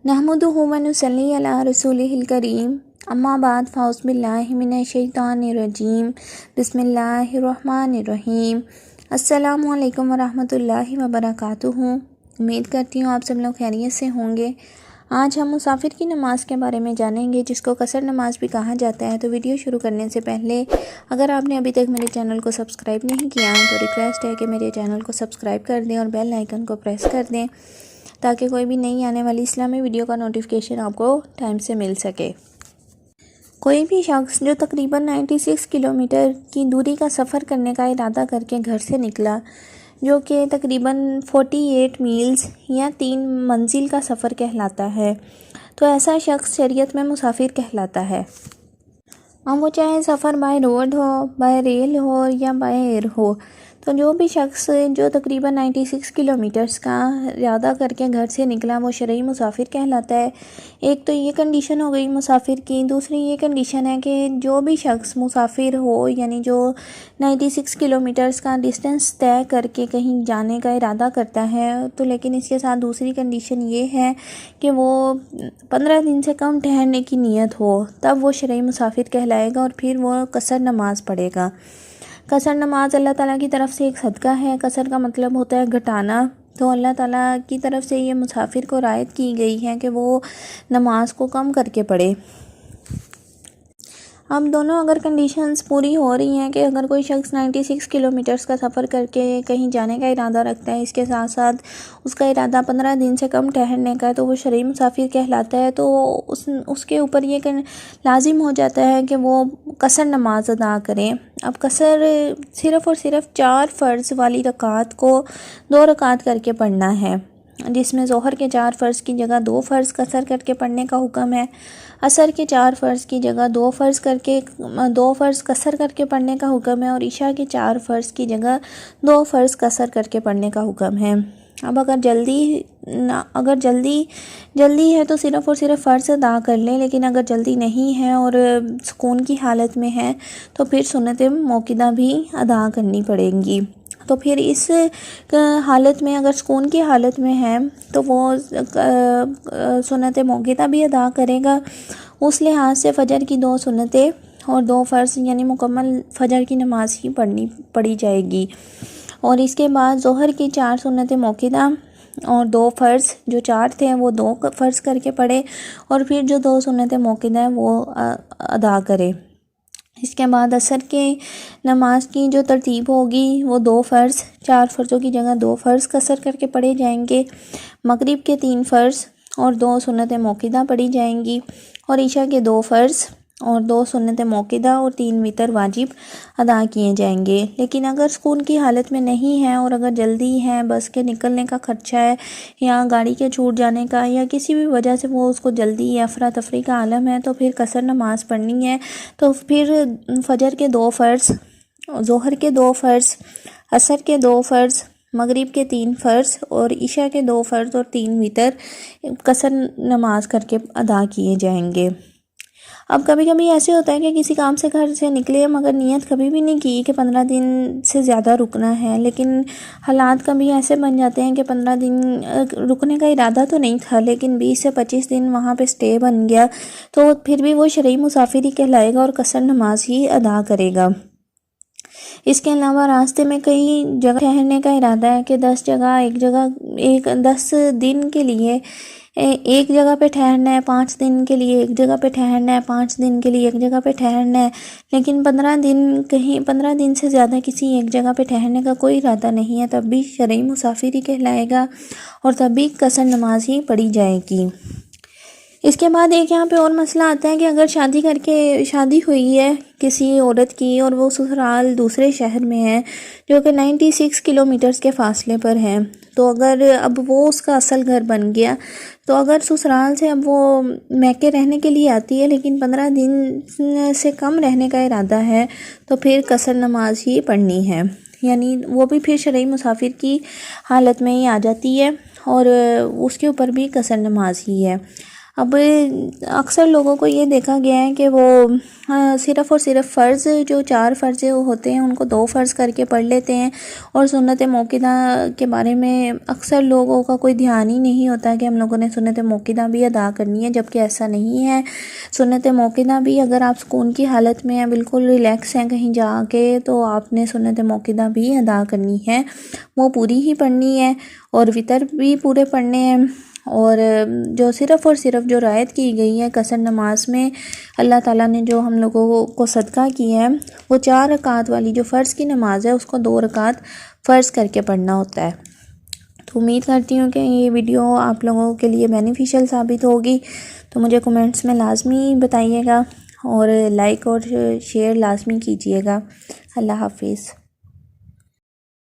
नहमदुहु व नुसल्ली अला रसूलिहिल करीम अम्मा बाद फ़ाउज़ बिल्लाहि मिनश शैतानिर रजीम बिस्मिल्लाहिर रहमानिर रहीम। अस्सलामु अलैकुम व रहमतुल्लाहि व बरकातुहू। उम्मीद करती हूँ आप सब लोग खैरियत से होंगे। आज हम मुसाफिर की नमाज़ के बारे में जानेंगे, जिसको कसर नमाज़ भी कहा जाता है। तो वीडियो शुरू करने से पहले अगर आपने अभी तक मेरे चैनल को सब्सक्राइब नहीं किया है तो रिक्वेस्ट है कि मेरे चैनल को सब्सक्राइब कर दें और बेल आइकन को प्रेस कर दें, ताकि कोई भी नई आने वाली इस्लामी वीडियो का नोटिफिकेशन आपको टाइम से मिल सके। कोई भी शख्स जो तकरीबन 96 किलोमीटर की दूरी का सफ़र करने का इरादा करके घर से निकला, जो कि तकरीबन 48 मील्स या 3 मंजिल का सफ़र कहलाता है, तो ऐसा शख्स शरीयत में मुसाफिर कहलाता है। अब वो चाहे सफ़र बाय रोड हो, बाय रेल हो या बाय एयर हो, तो जो भी शख्स जो तकरीबन 96 किलोमीटर्स का इरादा करके घर से निकला वो शरई मुसाफिर कहलाता है। एक तो ये कंडीशन हो गई मुसाफिर की। दूसरी ये कंडीशन है कि जो भी शख्स मुसाफिर हो, यानी जो 96 किलोमीटर्स का डिस्टेंस तय करके कहीं जाने का इरादा करता है, तो लेकिन इसके साथ दूसरी कंडीशन ये है कि वो 15 दिन से कम ठहरने की नीयत हो, तब वो शरई मुसाफिर कहलाएगा और फिर वो कसर नमाज पढ़ेगा। कसर नमाज अल्लाह ताला की तरफ से एक सदका है। कसर का मतलब होता है घटाना, तो अल्लाह ताला की तरफ से ये मुसाफिर को रायत की गई है कि वो नमाज को कम करके पढ़े। अब दोनों अगर कंडीशंस पूरी हो रही हैं कि अगर कोई शख्स 96 किलोमीटर्स का सफ़र करके कहीं जाने का इरादा रखता है, इसके साथ साथ उसका इरादा 15 दिन से कम ठहरने का है, तो वो शरई मुसाफिर कहलाता है। तो उसके ऊपर ये लाजिम हो जाता है कि वो कसर नमाज अदा करें। अब कसर सिर्फ़ और सिर्फ 4 फ़र्ज़ वाली रकात को 2 रकात करके पढ़ना है, जिसमें ज़ोहर के 4 फ़र्ज़ की जगह 2 फ़र्ज़ कसर करके पढ़ने का हुक्म है। असर के 4 फ़र्ज़ की जगह 2 फ़र्ज़ कसर करके पढ़ने का हुक्म है। और इशा के 4 फ़र्ज़ की जगह 2 फ़र्ज़ कसर करके पढ़ने का हुक्म है। अब अगर जल्दी है तो सिर्फ़ और सिर्फ फ़र्ज़ अदा कर लें, लेकिन अगर जल्दी नहीं है और सुकून की हालत में है तो फिर सुन्नत मौक़िदा भी अदा करनी पड़ेंगी। तो फिर इस हालत में अगर सुकून की हालत में है तो वो सुन्नत मौक़िदा भी अदा करेगा। उस लिहाज से फ़जर की 2 सुन्नतें और 2 फ़र्ज़ यानी मुकम्मल फ़जर की नमाज ही पढ़ी जाएगी। और इसके बाद ज़ोहर की 4 सुन्नतें मौक़िदा और 2 फ़र्ज़, जो 4 थे वो 2 फ़र्ज़ करके पढ़े, और फिर जो 2 सुन्नतें मौक़िदा हैं वो अदा करे। इसके बाद असर के नमाज की जो तरतीब होगी वो 2 फ़र्ज़, 4 फ़र्ज़ों की जगह 2 फ़र्ज़ कसर करके पढ़े जाएंगे। मगरिब के 3 फ़र्ज़ और 2 सुन्नतें मौक़िदा पढ़ी जाएंगी, और ईशा के 2 फ़र्ज़ और 2 सुन्नतें मौक़िदा और 3 वितर वाजिब अदा किए जाएंगे। लेकिन अगर सुकून की हालत में नहीं है और अगर जल्दी है, बस के निकलने का खर्चा है या गाड़ी के छूट जाने का या किसी भी वजह से वो उसको जल्दी या अफरा तफरी का आलम है, तो फिर कसर नमाज पढ़नी है। तो फिर फ़जर के 2 फ़र्ज़, ज़ोहर के 2 फ़र्ज़, असर के 2 फ़र्ज़, मगरिब के 3 फ़र्ज़ और इशा के 2 फ़र्ज़ और 3 वितर कसर नमाज करके अदा किए जाएंगे। अब कभी कभी ऐसे होता है कि किसी काम से घर से निकले मगर नियत कभी भी नहीं की कि 15 दिन से ज़्यादा रुकना है, लेकिन हालात कभी ऐसे बन जाते हैं कि 15 दिन रुकने का इरादा तो नहीं था, लेकिन 20 से 25 दिन वहाँ पे स्टे बन गया, तो फिर भी वो शरई मुसाफिर ही कहलाएगा और कसर नमाज ही अदा करेगा। इसके अलावा रास्ते में कई जगह ठहरने का इरादा है कि 10 दिन के लिए एक जगह पे ठहरना है, 5 दिन के लिए एक जगह पे ठहरना है, 5 दिन के लिए एक जगह पे ठहरना है, लेकिन 15 दिन से ज़्यादा किसी एक जगह पे ठहरने का कोई इरादा नहीं है, तब भी शरई मुसाफिर ही कहलाएगा और तब भी कसर नमाज ही पढ़ी जाएगी। इसके बाद एक यहाँ पे और मसला आता है कि अगर शादी हुई है किसी औरत की और वो ससुराल दूसरे शहर में है जो कि 96 किलोमीटर्स के फ़ासले पर है, तो अगर अब वो उसका असल घर बन गया, तो अगर ससुराल से अब वो मैके रहने के लिए आती है लेकिन 15 दिन से कम रहने का इरादा है, तो फिर कसर नमाज ही पढ़नी है, यानी वो भी फिर शरई मुसाफिर की हालत में ही आ जाती है और उसके ऊपर भी कसर नमाज ही है। اب اکثر لوگوں کو یہ دیکھا گیا ہے کہ وہ صرف اور صرف فرض جو 4 فرض ہوتے ہیں ان کو 2 فرض کر کے پڑھ لیتے ہیں، اور سنت موقدہ کے بارے میں اکثر لوگوں کا کوئی دھیان ہی نہیں ہوتا کہ ہم لوگوں نے سنت موقدہ بھی ادا کرنی ہے، جبکہ ایسا نہیں ہے۔ سنت موقدہ بھی اگر آپ سکون کی حالت میں ہیں، بالکل ریلیکس ہیں کہیں جا کے، تو آپ نے سنت موقدہ بھی ادا کرنی ہے، وہ پوری ہی پڑھنی ہے، اور وطر بھی پورے پڑھنے ہیں۔ اور جو صرف اور صرف جو رعایت کی گئی ہے قصر نماز میں، اللہ تعالیٰ نے جو ہم لوگوں کو صدقہ کیا ہے، وہ 4 رکعت والی جو فرض کی نماز ہے اس کو 2 رکعت فرض کر کے پڑھنا ہوتا ہے۔ تو امید کرتی ہوں کہ یہ ویڈیو آپ لوگوں کے لیے بینیفیشل ثابت ہوگی، تو مجھے کمنٹس میں لازمی بتائیے گا، اور لائک اور شیئر لازمی کیجیے گا۔ اللہ حافظ۔